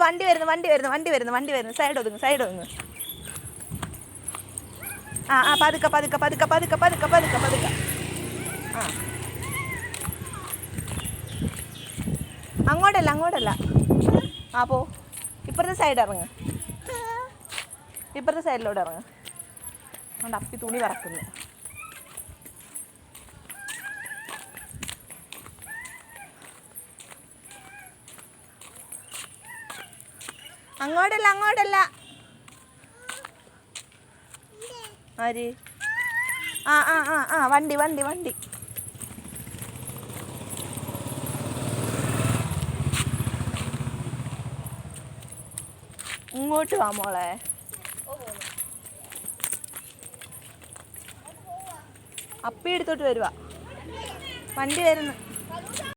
വണ്ടി വരുന്നു. സൈഡ് ഒതുങ്ങ്. ആ പതുക്കെ. ആ അങ്ങോട്ടല്ല. ആ പോ. ഇപ്പുറത്തെ സൈഡിലോട്ട് ഇറങ്ങ്. അതുകൊണ്ട് അപ്പി തുണി പറക്കുന്നു. അങ്ങോട്ടല്ല. ആര്? ആ വണ്ടി. ഇങ്ങോട്ട് വാ മോളെ. അപ്പി എടുത്തോട്ട് വരുവാ. വണ്ടി വരുന്നു.